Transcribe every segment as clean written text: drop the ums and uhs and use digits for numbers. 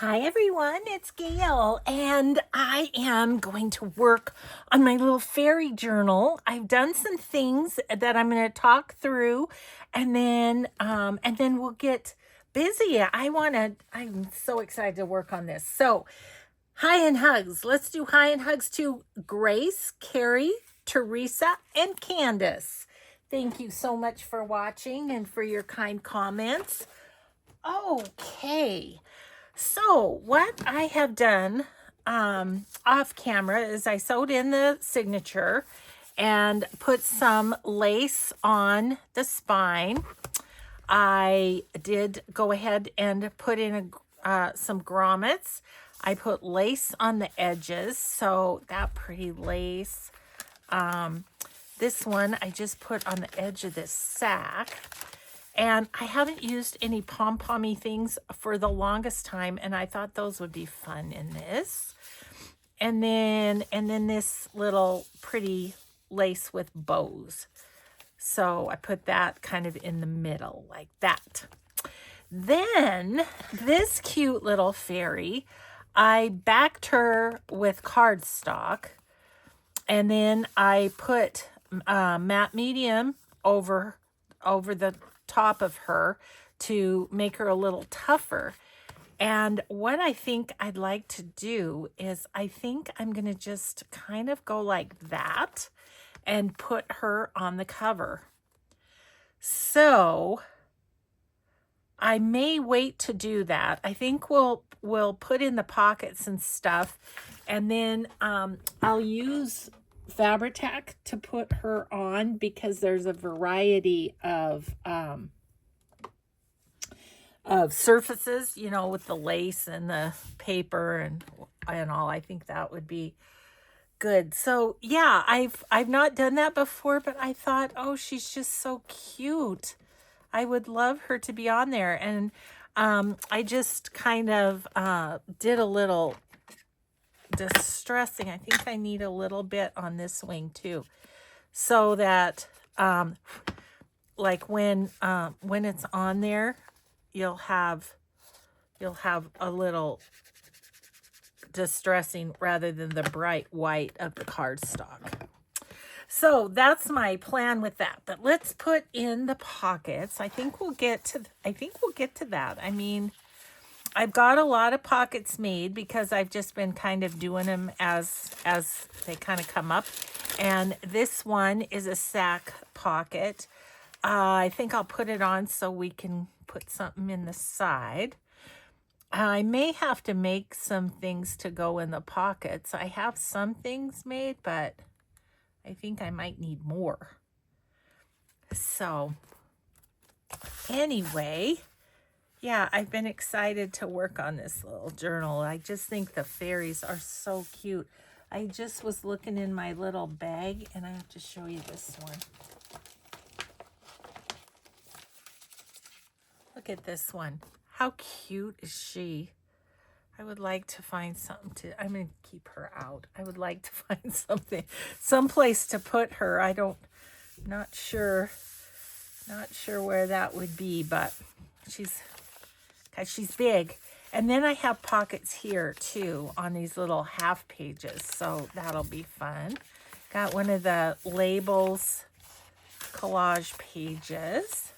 Hi everyone, it's Gail, and I am going to work on my little fairy journal. I've done some things that I'm going to talk through, and then we'll get busy. I'm so excited to work on this. So, hi and hugs. Let's do hi and hugs to Grace, Carrie, Teresa, and Candace. Thank you so much for watching and for your kind comments. Okay. So what I have done off camera is I sewed in the signature and put some lace on the spine. I did go ahead and put in some grommets. I put lace on the edges, so that pretty lace. This one I just put on the edge of this sack. And I haven't used any pom-pommy things for the longest time, and I thought those would be fun in this. And then this little pretty lace with bows. So I put that kind of in the middle like that. Then this cute little fairy, I backed her with cardstock, and then I put matte medium over the top of her to make her a little tougher. And what I think I'd like to do is I think I'm going to just kind of go like that and put her on the cover. So I may wait to do that. I think we'll put in the pockets and stuff, and then I'll use Fabri-Tac to put her on because there's a variety of surfaces, you know, with the lace and the paper and all. I think that would be good. So yeah, I've not done that before, but I thought, oh, she's just so cute. I would love her to be on there. And I just kind of did a little distressing. I think I need a little bit on this wing too, so that like when it's on there, you'll have a little distressing rather than the bright white of the cardstock. So that's my plan with that. But let's put in the pockets. I think we'll get to that. I mean, I've got a lot of pockets made because I've just been kind of doing them as they kind of come up. And this one is a sack pocket. I think I'll put it on so we can put something in the side. I may have to make some things to go in the pockets. I have some things made, but I think I might need more. So anyway, yeah, I've been excited to work on this little journal. I just think the fairies are so cute. I just was looking in my little bag, and I have to show you this one. Look at this one. How cute is she? I would like to find something to, I'm going to keep her out. I would like to find someplace to put her. Not sure where that would be, but she's big. And then I have pockets here too on these little half pages, so that'll be fun. Got one of the labels collage pages.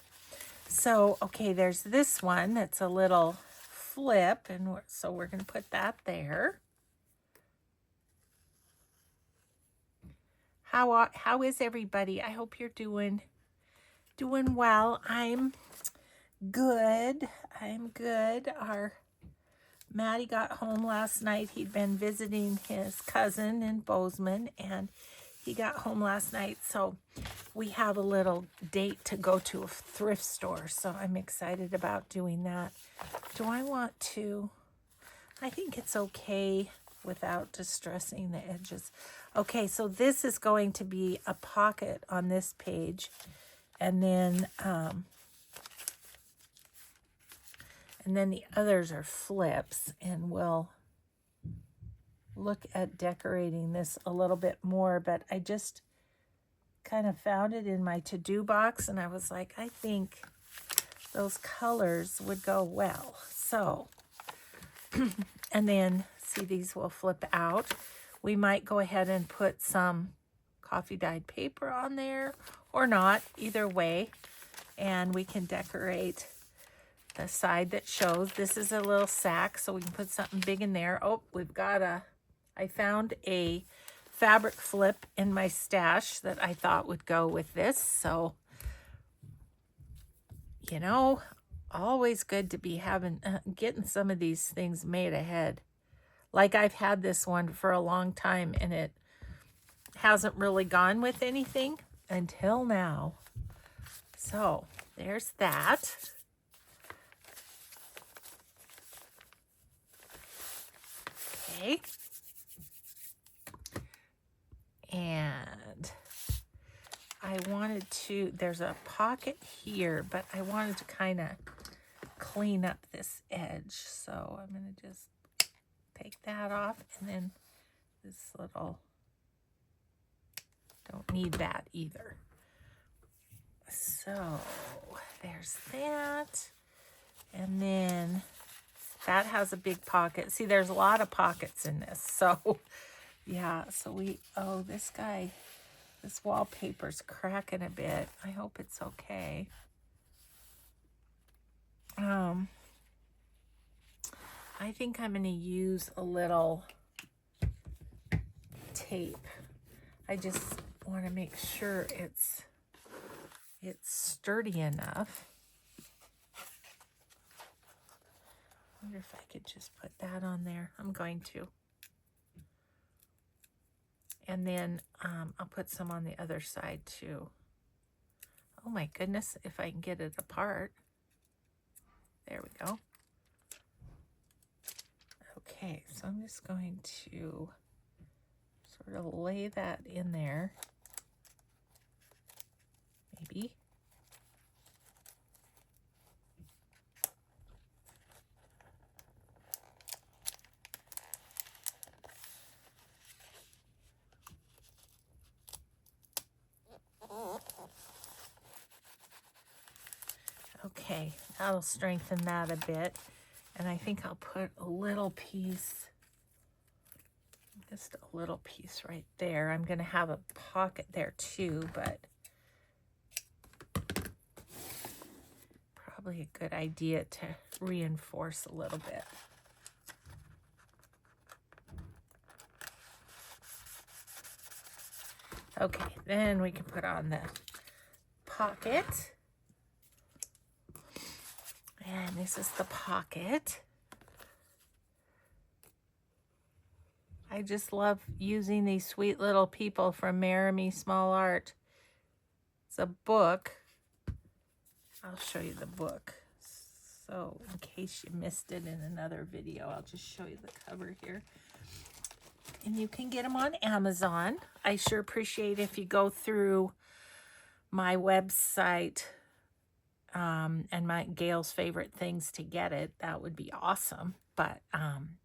So, okay, there's this one that's a little flip, and so we're going to put that there. How is everybody? I hope you're doing well. I'm good. Our Maddie got home last night. He'd been visiting his cousin in Bozeman, and he got home last night, so we have a little date to go to a thrift store, so I'm excited about doing that. Do I want to? I think it's okay without distressing the edges. Okay, so this is going to be a pocket on this page, and then the others are flips, and we'll look at decorating this a little bit more, but I just kind of found it in my to-do box, and I was like, I think those colors would go well. So And then, see, these will flip out. We might go ahead and put some coffee dyed paper on there or not, either way. And we can decorate the side that shows. This is a little sack, so we can put something big in there. Oh, I found a fabric flip in my stash that I thought would go with this. So, you know, always good to be getting some of these things made ahead. Like, I've had this one for a long time and it hasn't really gone with anything until now. So there's that. Okay. And I wanted to, there's a pocket here, but I wanted to kind of clean up this edge. So I'm going to just take that off, and then this little, don't need that either. So there's that. And then that has a big pocket. See, there's a lot of pockets in this. So yeah, so this guy, this wallpaper's cracking a bit. I hope it's okay. I think I'm going to use a little tape. I just want to make sure it's sturdy enough. I wonder if I could just put that on there. I'm going to. And then I'll put some on the other side too. Oh my goodness, if I can get it apart. There we go. Okay, so I'm just going to sort of lay that in there. Maybe. Okay, that'll strengthen that a bit. And I think I'll put a little piece, just a little piece right there. I'm going to have a pocket there too, but probably a good idea to reinforce a little bit. Okay, then we can put on the pocket. And this is the pocket. I just love using these sweet little people from Marry Small Art. It's a book. I'll show you the book. So in case you missed it in another video, I'll just show you the cover here. And you can get them on Amazon. I sure appreciate if you go through my website and my Gail's favorite things to get it. That would be awesome. But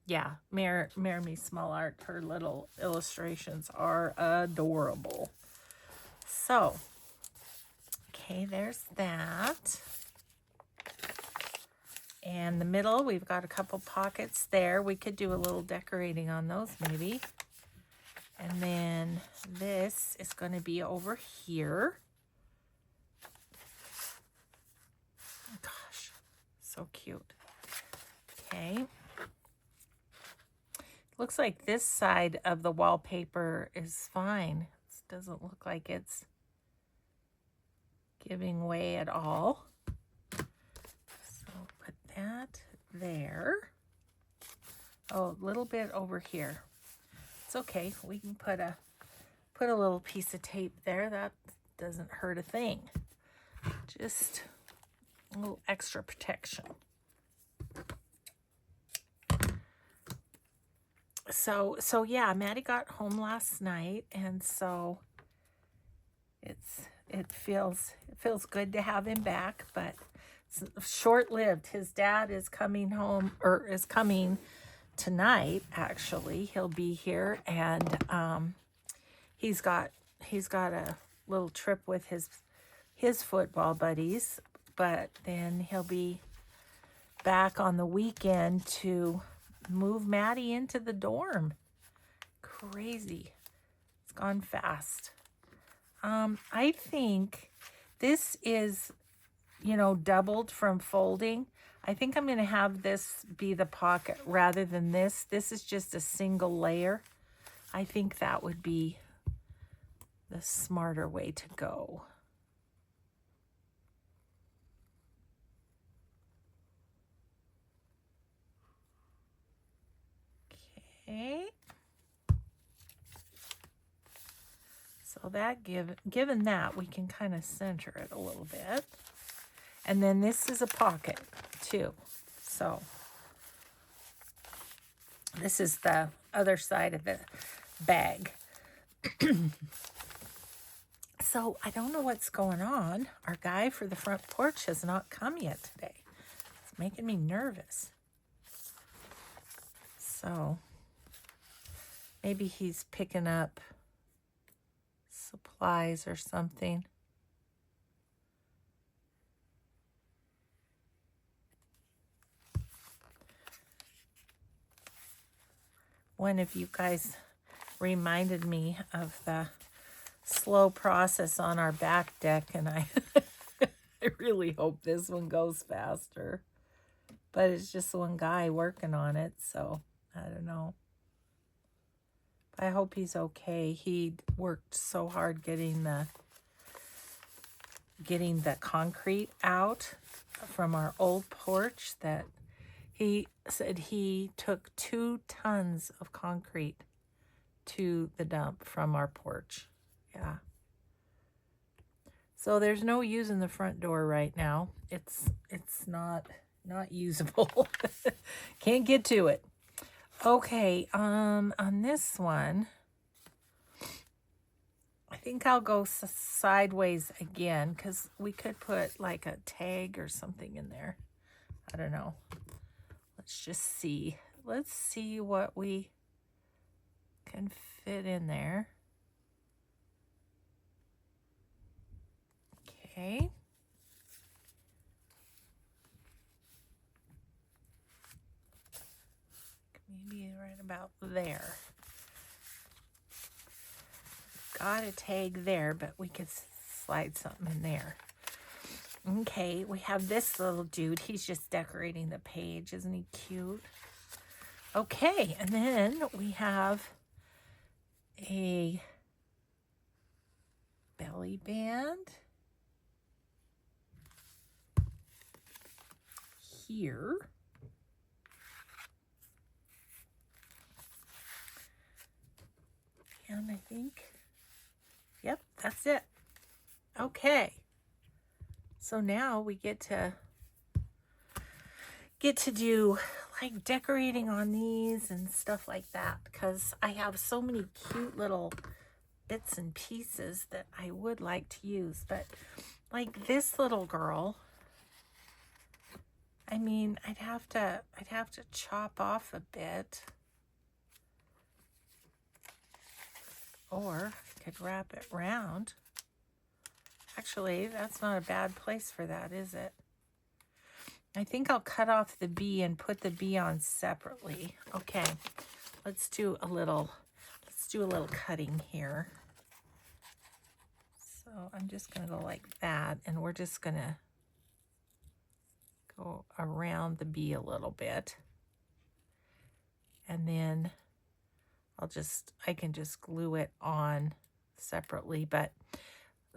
yeah, Marry Small Art, her little illustrations are adorable. So, okay, there's that. And the middle, we've got a couple pockets there. We could do a little decorating on those maybe. And then this is going to be over here. Gosh, so cute. Okay. Looks like this side of the wallpaper is fine. This doesn't look like it's giving way at all. So put that there. Oh, a little bit over here. It's okay. We can put a little piece of tape there. That doesn't hurt a thing. Just a little extra protection. So yeah, Maddie got home last night, and so it feels good to have him back, but it's short-lived. His dad is coming home, or is coming tonight. Actually, he'll be here, and he's got a little trip with his football buddies, but then he'll be back on the weekend to move Maddie into the dorm. Crazy. It's gone fast. I think this is, you know, doubled from folding. I think I'm going to have this be the pocket rather than this. This is just a single layer. I think that would be the smarter way to go. Okay. So that given that, we can kind of center it a little bit. And then this is a pocket too. So this is the other side of the bag. So I don't know what's going on. Our guy for the front porch has not come yet today. It's making me nervous. So maybe he's picking up supplies or something. One of you guys reminded me of the slow process on our back deck, and I I really hope this one goes faster. But it's just one guy working on it, so I don't know. I hope he's okay. He worked so hard getting the concrete out from our old porch that he said he took 2 tons of concrete to the dump from our porch. Yeah. So there's no using the front door right now. It's not usable. Can't get to it. Okay, on this one, I think I'll go sideways again because we could put like a tag or something in there. I don't know. Let's just see. Let's see what we can fit in there. Okay. Maybe right about there. Got a tag there, but we could slide something in there. Okay, we have this little dude. He's just decorating the page. Isn't he cute? Okay, and then we have a belly band here. And I think, yep, that's it. Okay. So now we get to do like decorating on these and stuff like that because I have so many cute little bits and pieces that I would like to use. But like this little girl, I mean, I'd have to chop off a bit. Or I could wrap it round. Actually, that's not a bad place for that, is it? I think I'll cut off the bee and put the bee on separately. Okay, let's do a little cutting here. So I'm just gonna go like that, and we're just gonna go around the bee a little bit. And then I can just glue it on separately, but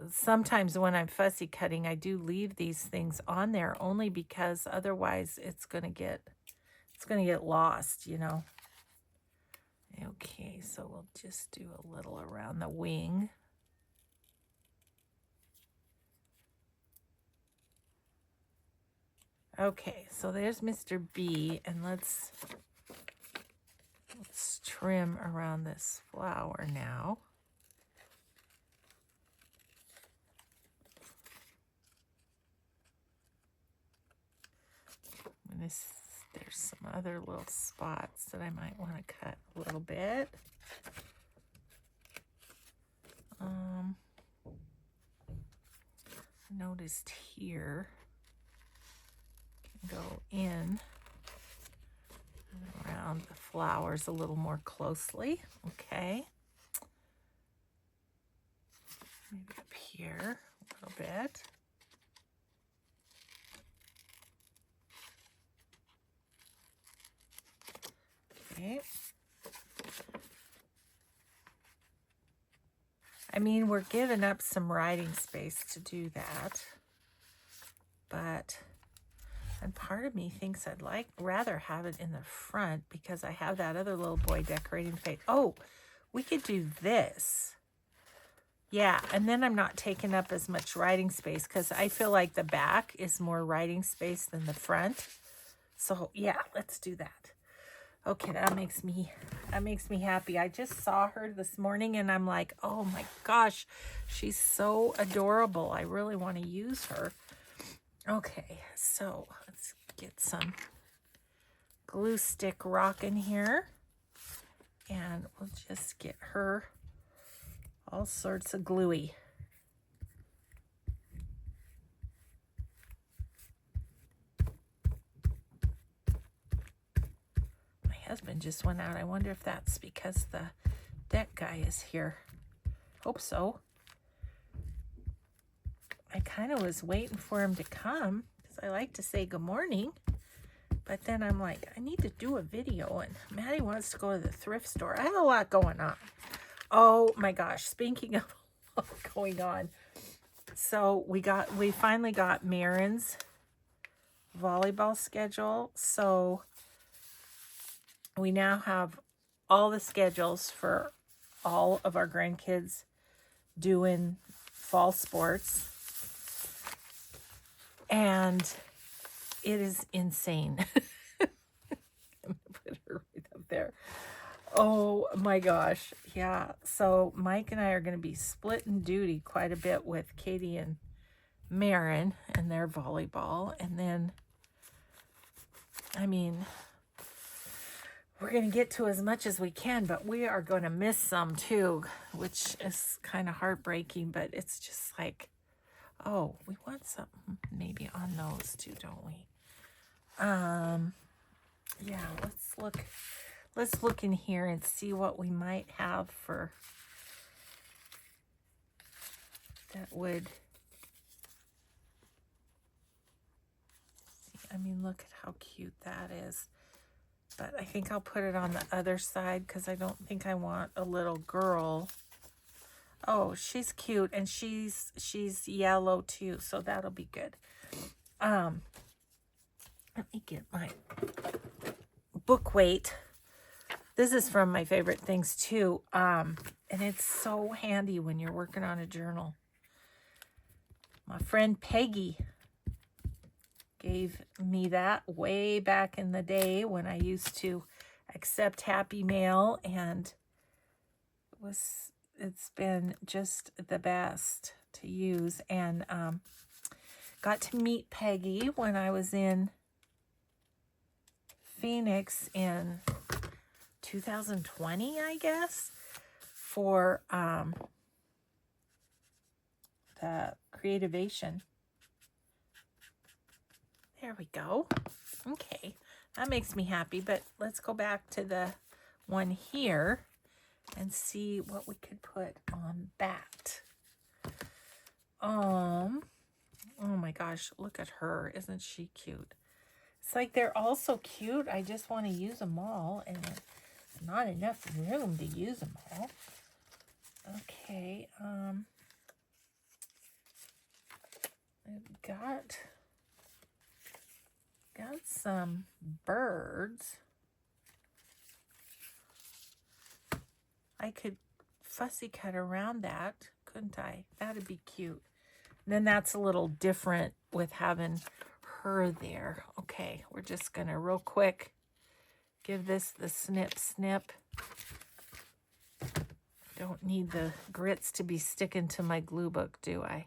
sometimes when I'm fussy cutting, I do leave these things on there only because otherwise it's gonna get lost, you know. Okay, so we'll just do a little around the wing. Okay, so there's Mr. B, and let's trim around this flower now. And there's some other little spots that I might want to cut a little bit. Noticed here, can go in and around flowers a little more closely. Okay. Maybe up here a little bit. Okay. I mean, we're giving up some writing space to do that, but, and part of me thinks I'd rather have it in the front because I have that other little boy decorating face. Oh, we could do this. Yeah, and then I'm not taking up as much writing space because I feel like the back is more writing space than the front. So yeah, let's do that. Okay, that makes me happy. I just saw her this morning and I'm like, oh my gosh, she's so adorable. I really want to use her. Okay, so let's get some glue stick rocking here. And we'll just get her all sorts of gluey. My husband just went out. I wonder if that's because the deck guy is here. Hope so. I kind of was waiting for him to come because I like to say good morning. But then I'm like, I need to do a video, and Maddie wants to go to the thrift store. I have a lot going on. Oh my gosh, speaking of a lot going on. So we finally got Marin's volleyball schedule. So we now have all the schedules for all of our grandkids doing fall sports. And it is insane. I'm gonna put her right up there. Oh my gosh. Yeah. So Mike and I are going to be splitting duty quite a bit with Katie and Marin and their volleyball. And then, I mean, we're going to get to as much as we can, but we are going to miss some too, which is kind of heartbreaking, but it's just like, oh, we want something maybe on those too, don't we? Yeah, let's look in here and see what we might have for that would, I mean, look at how cute that is. But I think I'll put it on the other side because I don't think I want a little girl. Oh, she's cute, and she's yellow too, so that'll be good. Let me get my book weight. This is from my favorite things too, and it's so handy when you're working on a journal. My friend Peggy gave me that way back in the day when I used to accept Happy Mail, and it's been just the best to use. And got to meet Peggy when I was in Phoenix in 2020, I guess, for the Creativation. There we go. Okay, that makes me happy, but let's go back to the one here and see what we could put on that. Oh my gosh, look at her. Isn't she cute? It's like they're all so cute. I just want to use them all, and it's not enough room to use them all. Okay, I've got some birds. I could fussy cut around that, couldn't I? That'd be cute. And then that's a little different with having her there. Okay, we're just gonna real quick give this the snip snip. Don't need the grits to be sticking to my glue book, do I?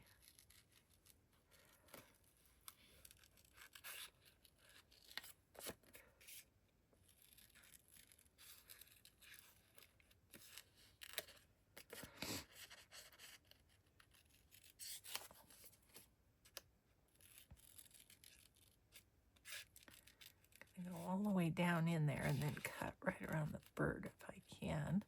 all the way down in there and then cut right around the bird if I can.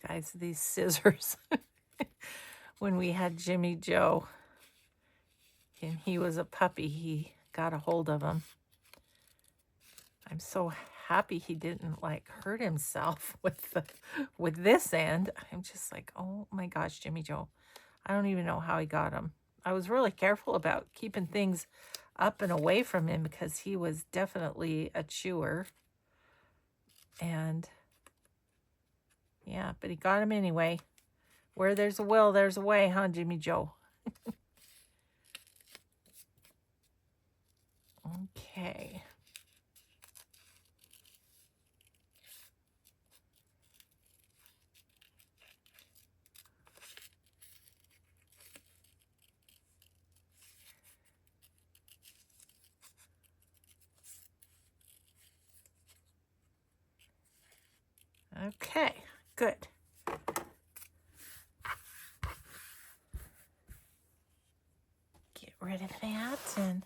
Guys, these scissors, when we had Jimmy Joe and he was a puppy, he got a hold of them. I'm so happy he didn't like hurt himself with this end. I'm just like, oh my gosh, Jimmy Joe. I don't even know how he got him. I was really careful about keeping things up and away from him because he was definitely a chewer. And yeah, but he got him anyway. Where there's a will, there's a way, huh, Jimmy Joe? Okay. Okay, good. Get rid of that, and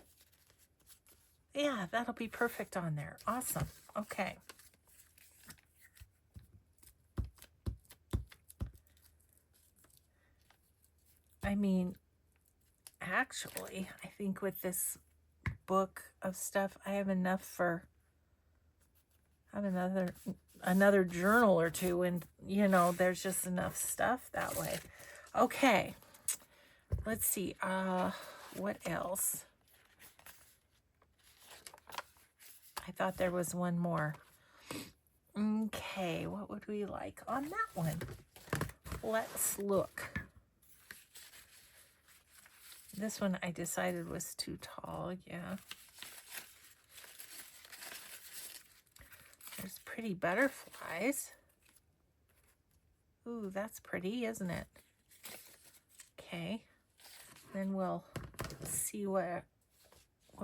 yeah, that'll be perfect on there. Awesome. Okay. I mean, actually, I think with this book of stuff, I have enough for another journal or two, and you know, there's just enough stuff that way. Okay. Let's see. What else? I thought there was one more. Okay, what would we like on that one? Let's look. This one I decided was too tall, yeah. There's pretty butterflies. Ooh, that's pretty, isn't it? Okay. Then we'll see what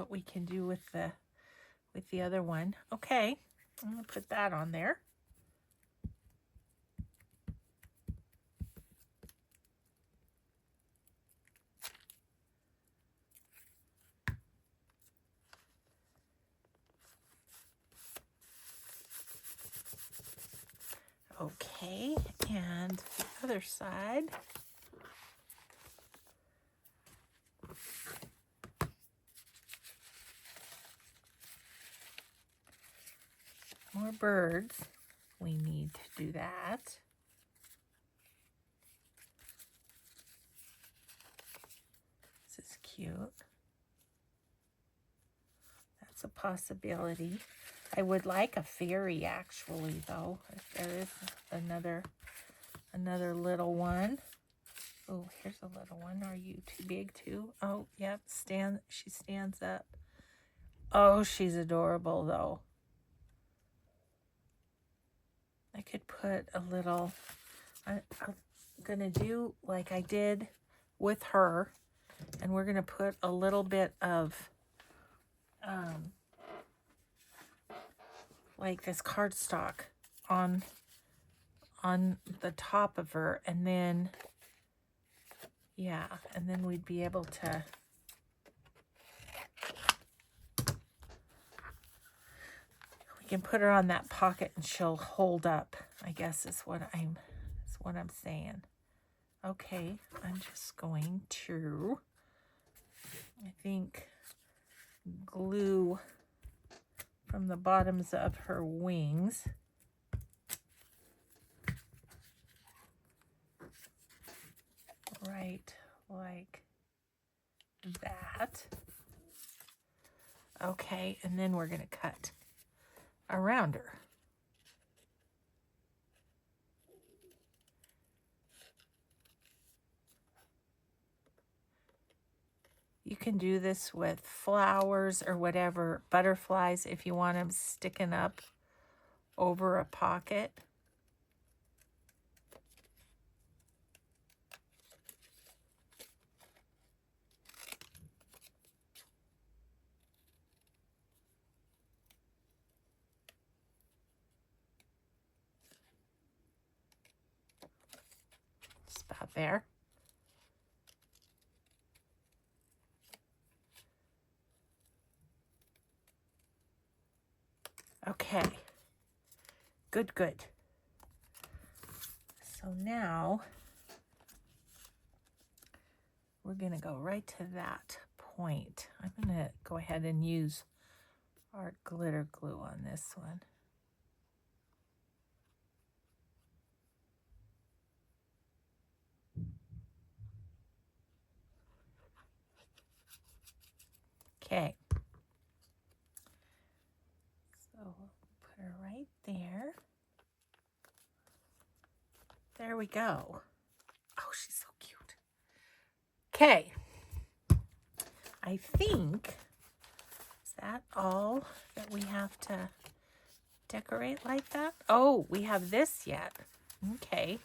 we can do with the other one. Okay. I'm going to put that on there. Okay, and the other side. More birds. We need to do that. This is cute. That's a possibility. I would like a fairy actually, though, if there is another little one. Oh, here's a little one. Are you too big too? Oh, yep, she stands up. Oh, she's adorable though. I could put a little, I'm gonna do like I did with her, and we're gonna put a little bit of like this cardstock on the top of her, and then yeah, and then we'd be able to we can put her on that pocket and she'll hold up, I guess is what I'm saying. Okay, I'm just going to, I think, glue from the bottoms of her wings. Right, like that. Okay, and then we're going to cut around her. You can do this with flowers or whatever, butterflies, if you want them sticking up over a pocket. out there. Okay. Good, good. So now we're going to go right to that point. I'm going to go ahead and use our glitter glue on this one. Okay. So we'll put her right there. There we go. Oh, she's so cute. Okay. I think, is that all that we have to decorate like that? Oh, we have this yet. Okay.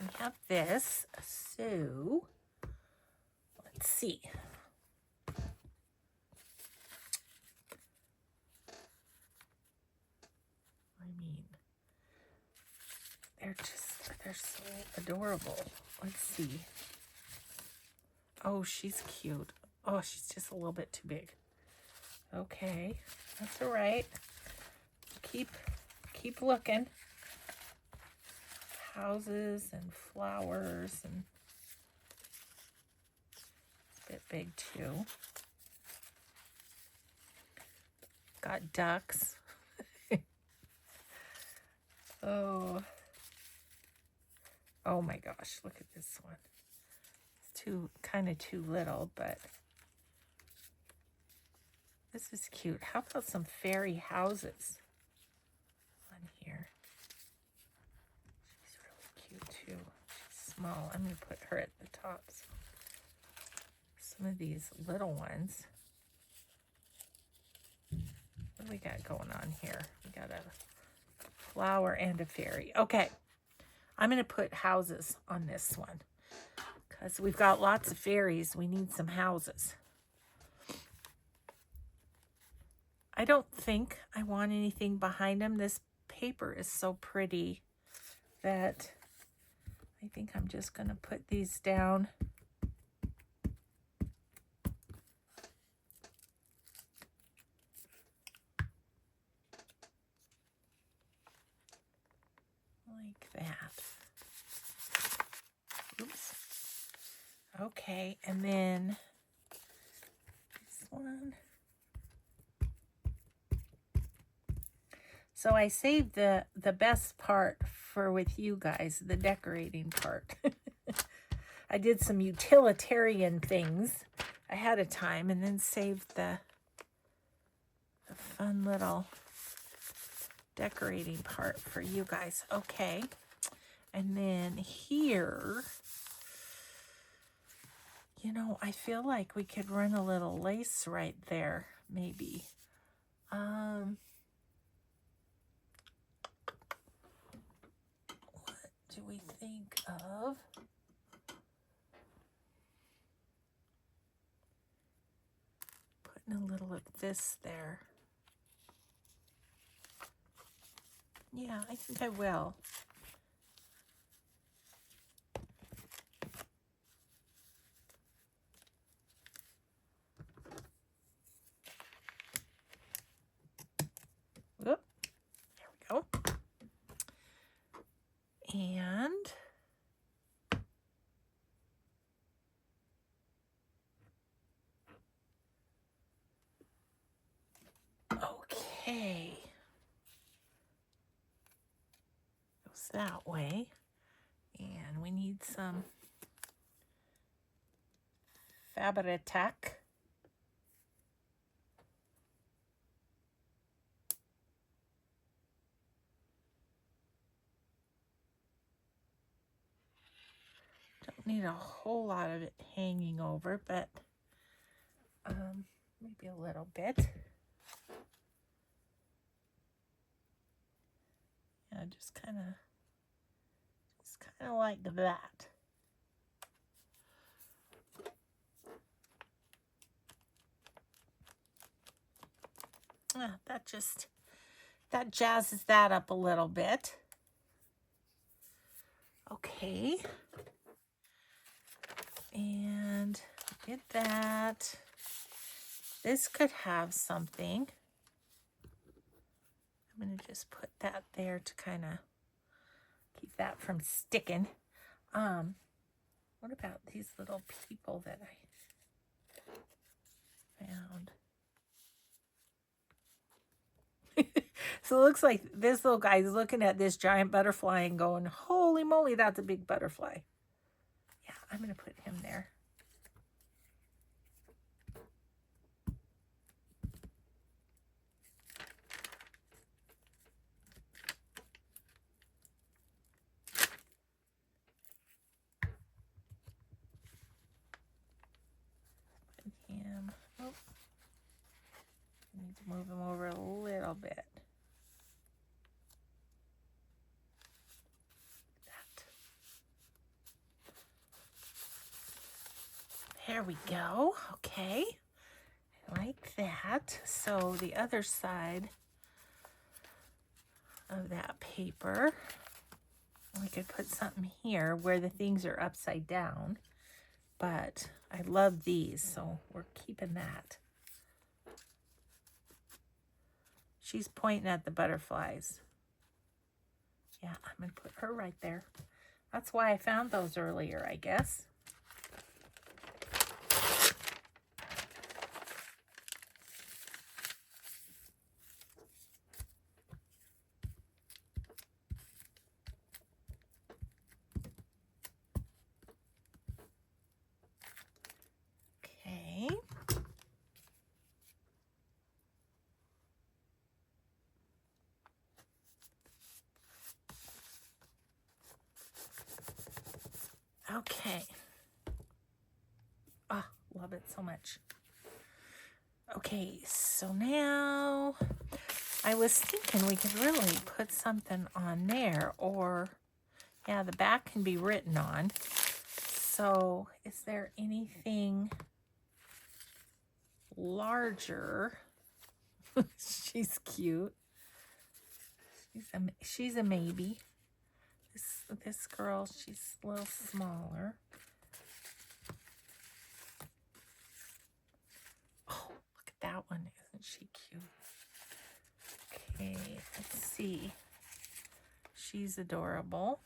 We have this. So, let's see. I mean, they're so adorable. Let's see. Oh, she's cute. Oh, she's just a little bit too big. Okay, that's all right. Keep looking. Houses and flowers, and it's a bit big too. Got ducks. Oh my gosh, look at this one. It's kind of too little, but this is cute. How about some fairy houses on here? She's really cute too. She's small. I'm going to put her at the top. So some of these little ones. What do we got going on here? We got a flower and a fairy. Okay. I'm going to put houses on this one because we've got lots of fairies. We need some houses. I don't think I want anything behind them. This paper is so pretty that I think I'm just going to put these down. Like that. Oops. Okay, and then this one. So I saved the best part for with you guys, the decorating part. I did some utilitarian things ahead of time and then saved the fun little decorating part for you guys. Okay. And then here, you know, I feel like we could run a little lace right there, maybe. What do we think of? Putting a little of this there. Yeah, I think I will. Whoop. There we go. And okay. Goes that way. And we need some Fabri-Tac. Don't need a whole lot of it hanging over, but maybe a little bit. Yeah, just kind of like that. That jazzes that up a little bit. Okay. And get that. This could have something. I'm going to just put that there to kind of keep that from sticking. What about these little people that I found? So it looks like this little guy's looking at this giant butterfly and going, holy moly, that's a big butterfly. Yeah, I'm going to put him there. Put him. Oh, I need to move him over a little bit. There we go. Okay. Like that. So the other side of that paper, we could put something here where the things are upside down. But I love these, so we're keeping that. She's pointing at the butterflies. Yeah, I'm going to put her right there. That's why I found those earlier, I guess. Okay. Okay. Ah, love it so much. Okay, so now I was thinking we could really put something on there, or yeah, the back can be written on. So is there anything larger? She's cute. She's a maybe. This girl, she's a little smaller. Oh, look at that one. Isn't she cute? Okay, let's see. She's adorable.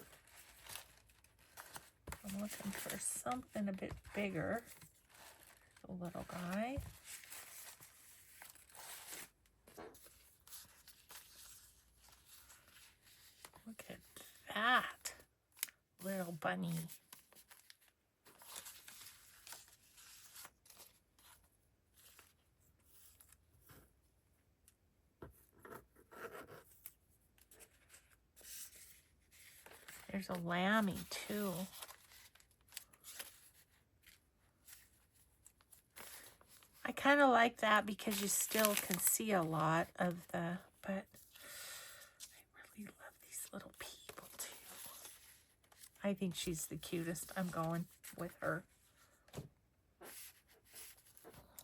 I'm looking for something a bit bigger. The little guy. Look at that little bunny. There's a lammy too. I kind of like that because you still can see a lot of the, but I really love these little people too. I think she's the cutest. I'm going with her.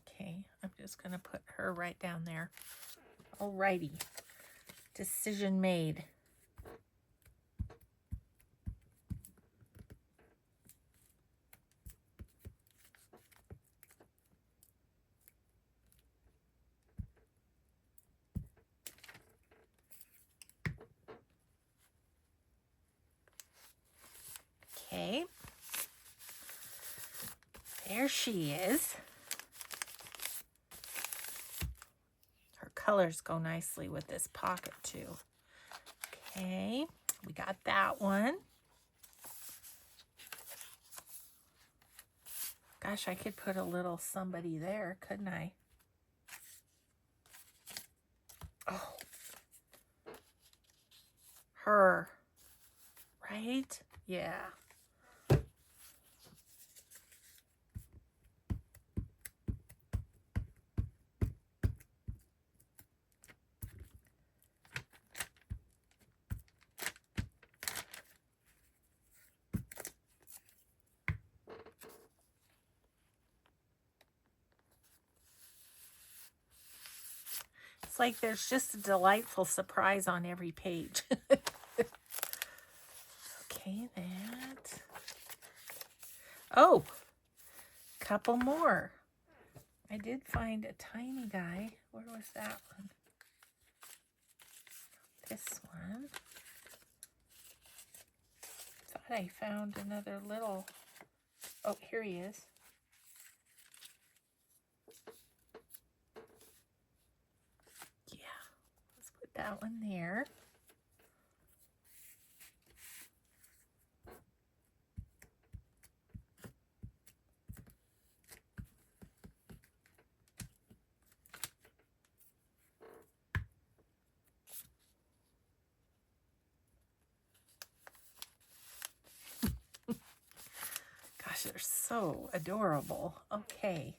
Okay, I'm just going to put her right down there. Alrighty. Decision made. Okay. There she is. Her colors go nicely with this pocket too. Okay, we got that one. Gosh, I could put a little somebody there, couldn't I? Oh. Her. Right? Yeah. It's like there's just a delightful surprise on every page. Okay, that. Oh, couple more. I did find a tiny guy. Where was that one? This one. Thought I found another little. Oh, here he is. Yeah, let's put that one there. Gosh, they're so adorable. Okay,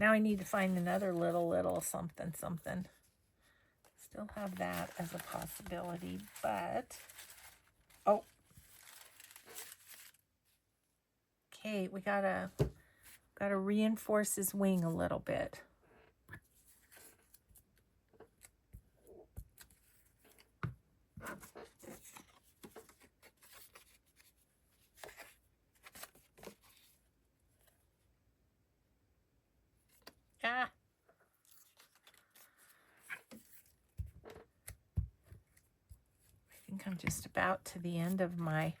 now I need to find another little something. Still have that as a possibility, but oh, okay, we gotta reinforce his wing a little bit. Ah. I think I'm just about to the end of my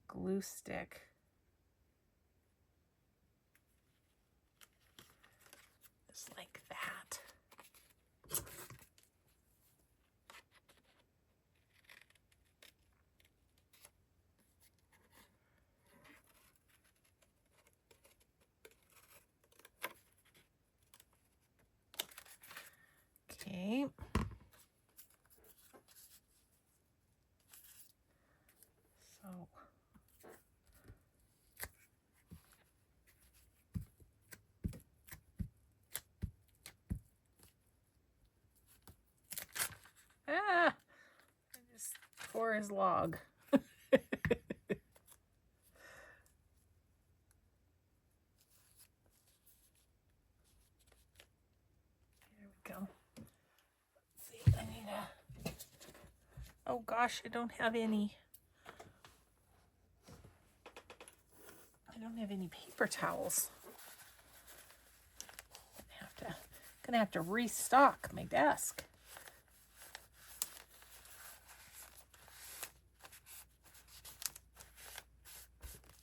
glue stick. Just like that. Okay. So I just tore his log. There we go. Let's see, I need a. Oh gosh, I don't have any. I don't have any paper towels. Gonna have to restock my desk.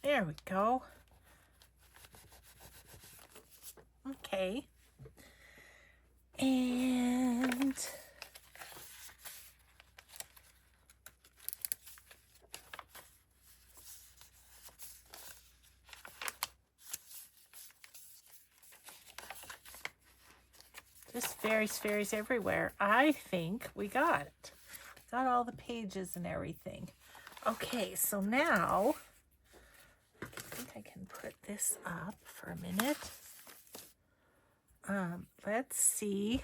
There we go. Okay. And just fairies everywhere. I think we got it. Got all the pages and everything. Okay, so now I think I can put this up for a minute. Let's see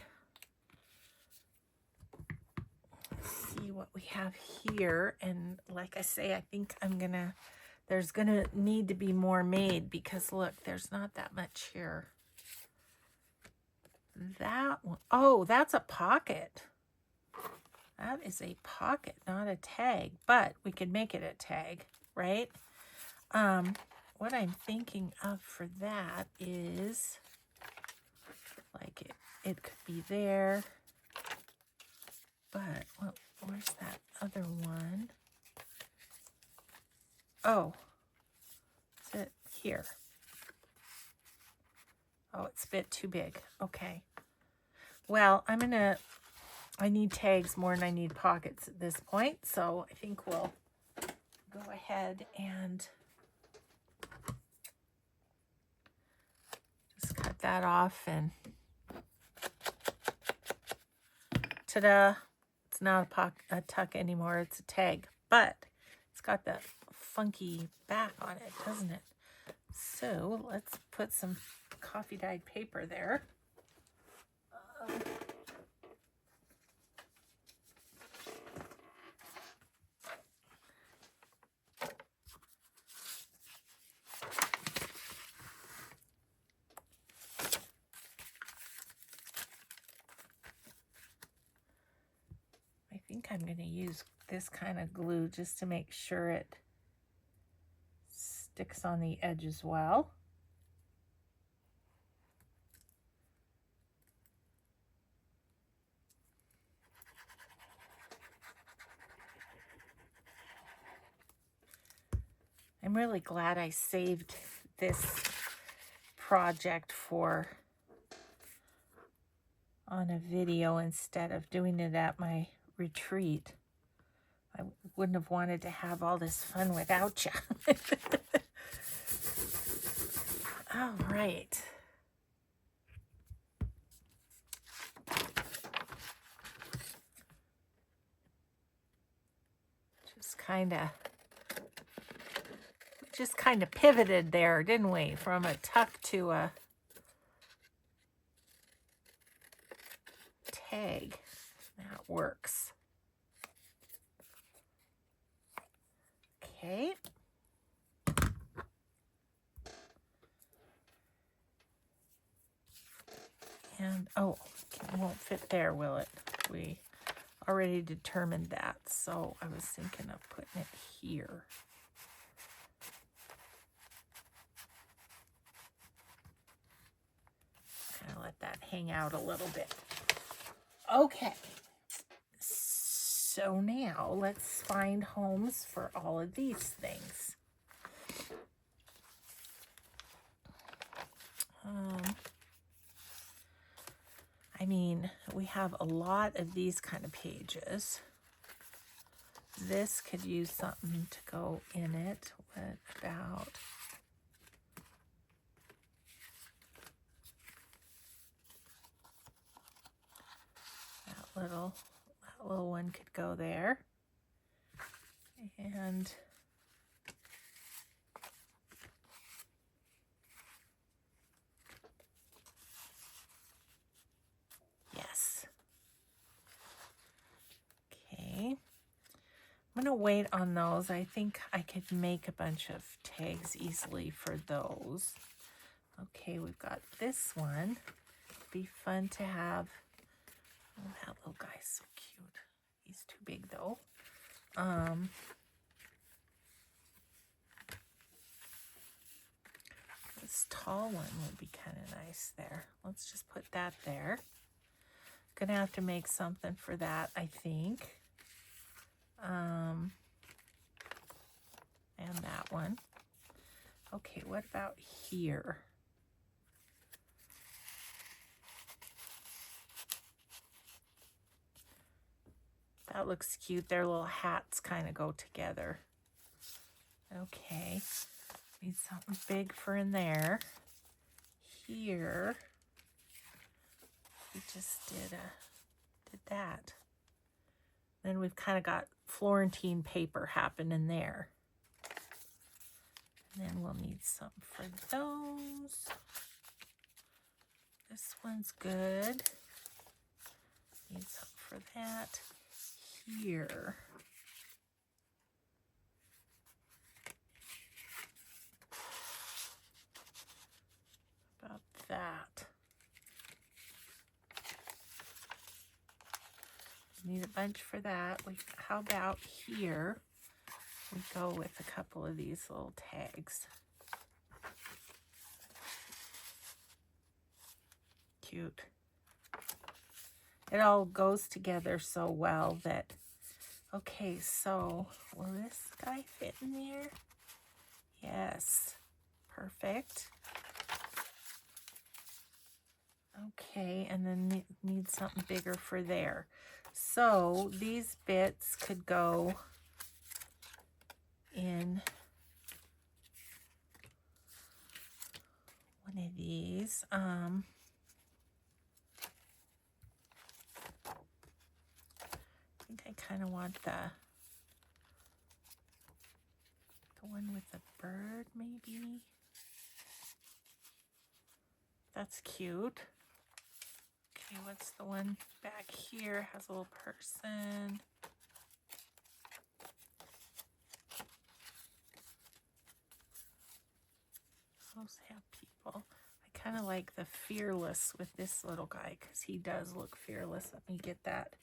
what we have here. And like I say, I think there's gonna need to be more made because look, there's not that much here. That one, oh, that's a pocket. That is a pocket, not a tag, but we could make it a tag, right? What I'm thinking of for that is like it could be there, but well, where's that other one? Oh, is it here? Oh, it's a bit too big. Okay. Well, I need tags more than I need pockets at this point, so I think we'll go ahead and just cut that off and ta-da! It's not a tuck anymore, it's a tag, but it's got that funky back on it, doesn't it? So let's put some coffee dyed paper there. I think I'm going to use this kind of glue just to make sure it sticks on the edge as well. I'm really glad I saved this project on a video instead of doing it at my retreat. I wouldn't have wanted to have all this fun without you. All right. Just kind of pivoted there, didn't we? From a tuck to a tag. That works. Okay. And, oh, it won't fit there, will it? We already determined that, so I was thinking of putting it here. Kind of let that hang out a little bit. Okay. So now let's find homes for all of these things. I mean, we have a lot of these kind of pages. This could use something to go in it. What about that little one could go there. And yes. Okay. I'm going to wait on those. I think I could make a bunch of tags easily for those. Okay, we've got this one. Be fun to have. Oh, that little guy's so cute. He's too big though. This tall one would be kind of nice there. Let's just put that there. Gonna have to make something for that, I think. And that one. Okay, what about here? That looks cute. Their little hats kind of go together. Okay, need something big for in there. Here, we just did that. Then we've kind of got Florentine paper happening there. And then we'll need something for those. This one's good. Need something for that. Here. About that. Need a bunch for that. How about here? We go with a couple of these little tags. Cute. It all goes together so well that, okay, so will this guy fit in there? Yes, perfect. Okay, and then need something bigger for there. So these bits could go in one of these. I think I kind of want the one with the bird, maybe. That's cute. Okay, what's the one back here? Has a little person. Those have people. I kind of like the fearless with this little guy because he does look fearless. Let me get that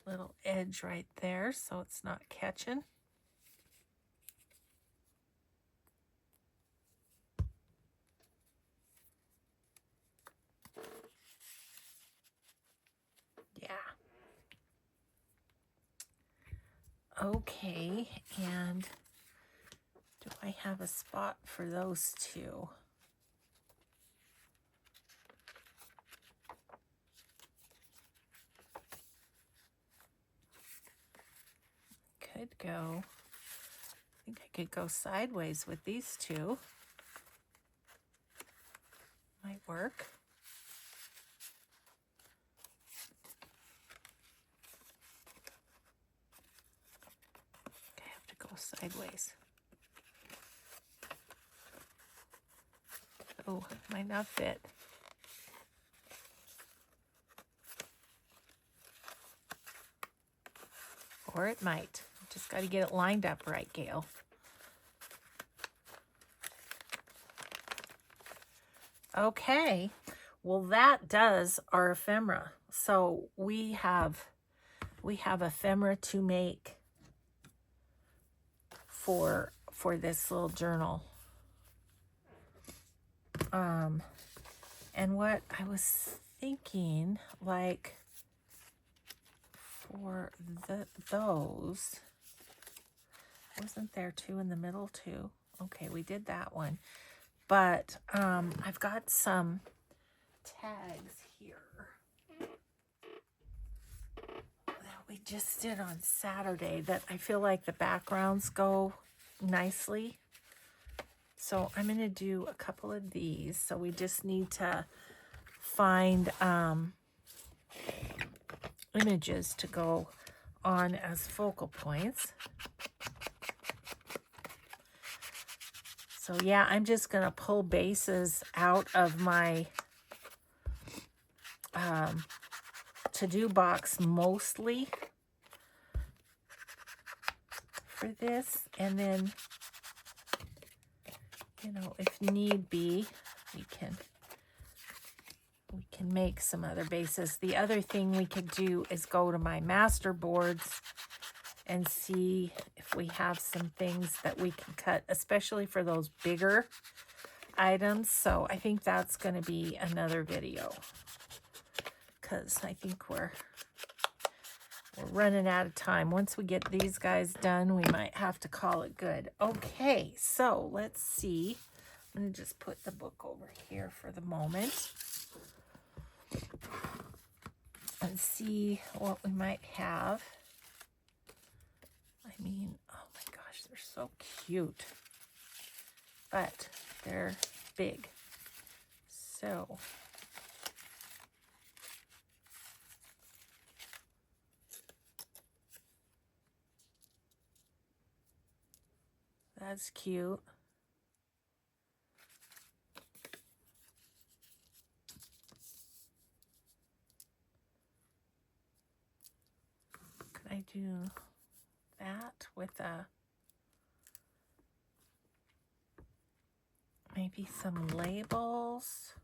little edge right there so it's not catching. Yeah. Okay, and I have a spot for those two. Could go, I think I could go sideways with these two. Might work. Okay, I have to go sideways. Oh, might not fit. Or it might. Just got to get it lined up right, Gail. Okay, well that does our ephemera. So we have ephemera to make for this little journal. And what I was thinking, like for those, wasn't there two in the middle too? Okay, we did that one. But I've got some tags here that we just did on Saturday that I feel like the backgrounds go nicely. So I'm going to do a couple of these. So we just need to find images to go on as focal points. So yeah, I'm just going to pull bases out of my to-do box mostly for this. And then, you know, if need be, we can make some other bases. The other thing we could do is go to my master boards and see if we have some things that we can cut, especially for those bigger items. So I think that's going to be another video, because I think we're running out of time. Once we get these guys done, we might have to call it good. Okay, so let's see. I'm going to just put the book over here for the moment and see what we might have. I mean, oh my gosh, they're so cute, but they're big. So that's cute. Could I do that with maybe some labels?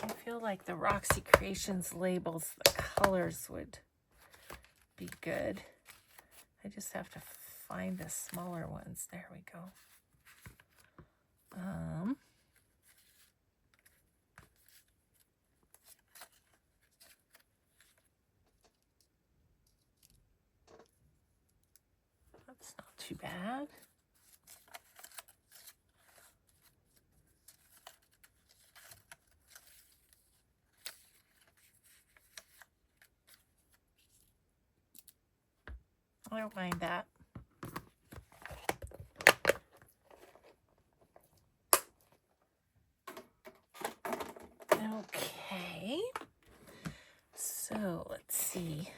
I feel like the Roxy Creations labels, the colors would be good. I just have to find the smaller ones. There we go. That's not too bad. I don't mind that. Okay. So let's see.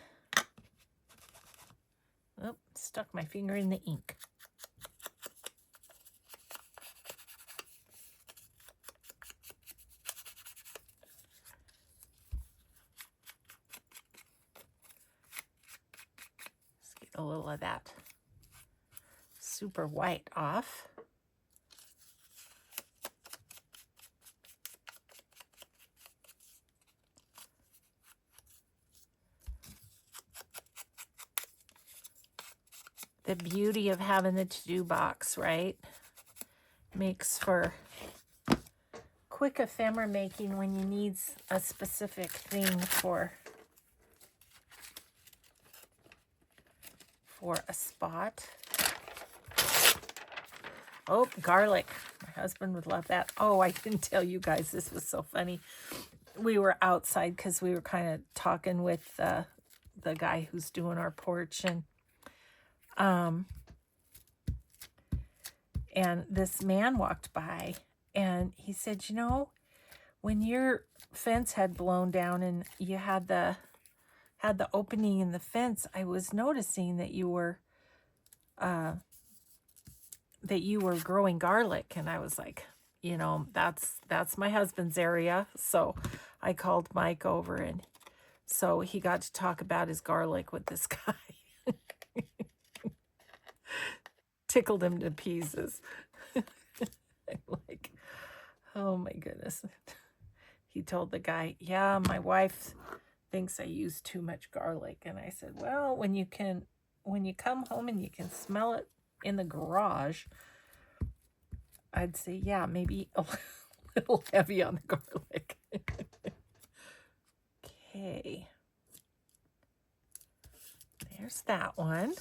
Oh, stuck my finger in the ink. Let's get a little of that super white off. The beauty of having the to-do box, right? Makes for quick ephemera making when you need a specific thing for for a spot. Oh, garlic. My husband would love that. Oh, I didn't tell you guys, this was so funny. We were outside because we were kind of talking with the guy who's doing our porch, and this man walked by and he said, you know, when your fence had blown down and you had the opening in the fence, I was noticing that you were growing garlic. And I was like, you know, that's my husband's area. So I called Mike over, and so he got to talk about his garlic with this guy. Tickled him to pieces. I'm like, oh my goodness. He told the guy, yeah, my wife thinks I use too much garlic. And I said, well, when you come home and you can smell it in the garage, I'd say, yeah, maybe a little heavy on the garlic. Okay. There's that one.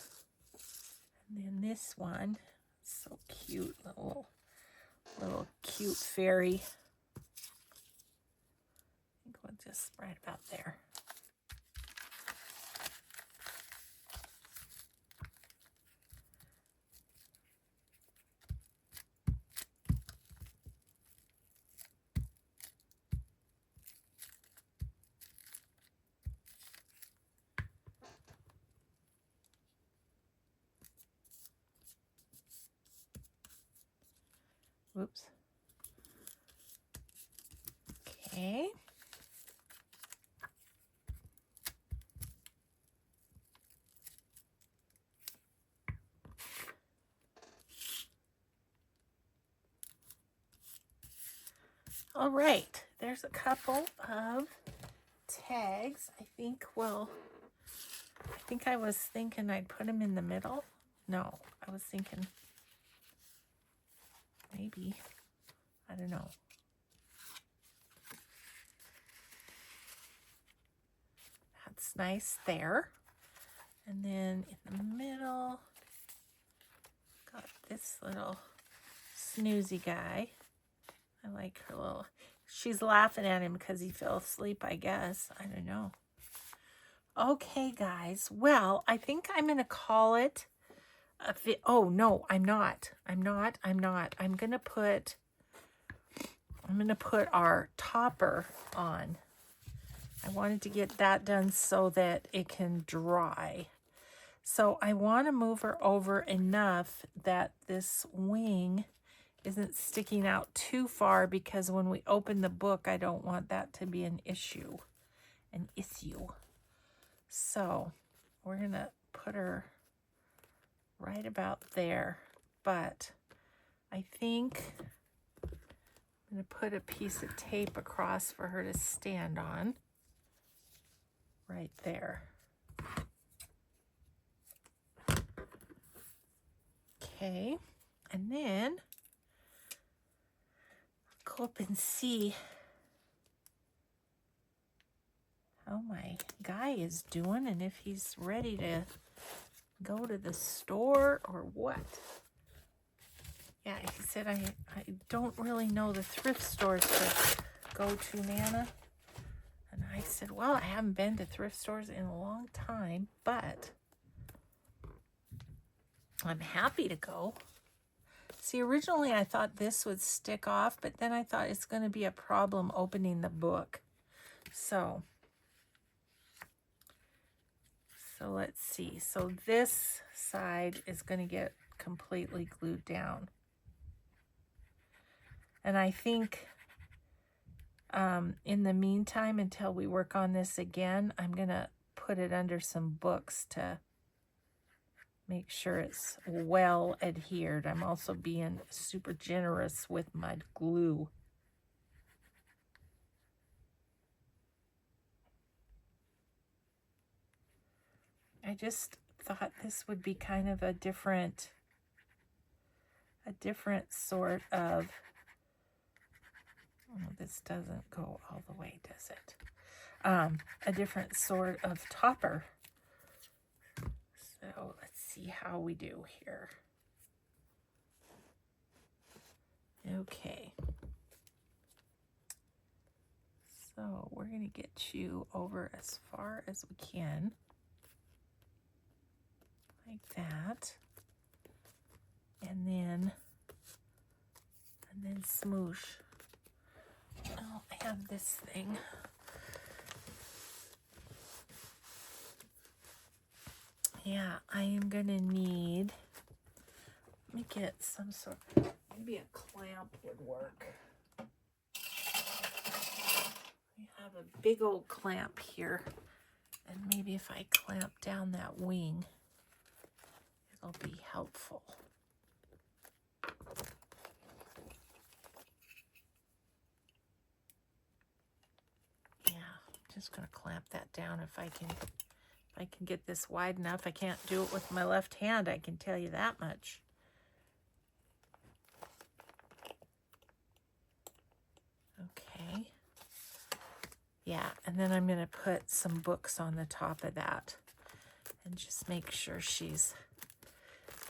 And then this one, so cute, little cute fairy. I think we'll just right about there. Whoops. Okay. All right, there's a couple of tags. I think I was thinking I'd put them in the middle. No, I was thinking maybe, I don't know. That's nice there. And then in the middle, got this little snoozy guy. I like her little, she's laughing at him because he fell asleep, I guess. I don't know. Okay, guys. Well, I think I'm going to call it a oh, no, I'm not. I'm going to put our topper on. I wanted to get that done so that it can dry. So I want to move her over enough that this wing isn't sticking out too far, because when we open the book, I don't want that to be an issue. So we're going to put her right about there. But I think I'm going to put a piece of tape across for her to stand on. Right there. Okay. And then go up and see how my guy is doing and if he's ready to go to the store or what. Yeah, he said, I don't really know the thrift stores to go to, Nana. And I said, well, I haven't been to thrift stores in a long time, but I'm happy to go. See, originally I thought this would stick off, but then I thought it's going to be a problem opening the book. So let's see. So this side is going to get completely glued down. And I think in the meantime, until we work on this again, I'm going to put it under some books to make sure it's well adhered. I'm also being super generous with my glue. I just thought this would be kind of a different sort of, oh, this doesn't go all the way, does it? A different sort of topper. So let's see how we do here. Okay. So we're going to get you over as far as we can. Like that. And then smoosh. Oh, I have this thing. Yeah, I am going to need, let me get some sort of, maybe a clamp would work. I have a big old clamp here, and maybe if I clamp down that wing, it'll be helpful. Yeah, I'm just going to clamp that down if I can get this wide enough. I can't do it with my left hand, I can tell you that much. Okay. Yeah, and then I'm going to put some books on the top of that and just make sure she's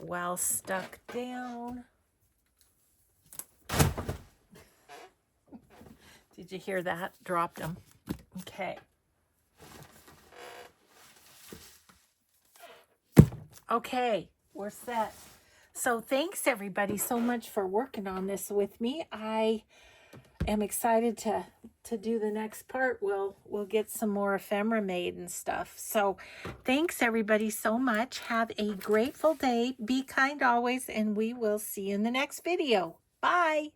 well stuck down. Did you hear that? Dropped them. Okay. Okay, we're set. So thanks everybody so much for working on this with me. I am excited to do the next part. We'll get some more ephemera made and stuff. So thanks everybody so much. Have a grateful day. Be kind always, and we will see you in the next video. Bye.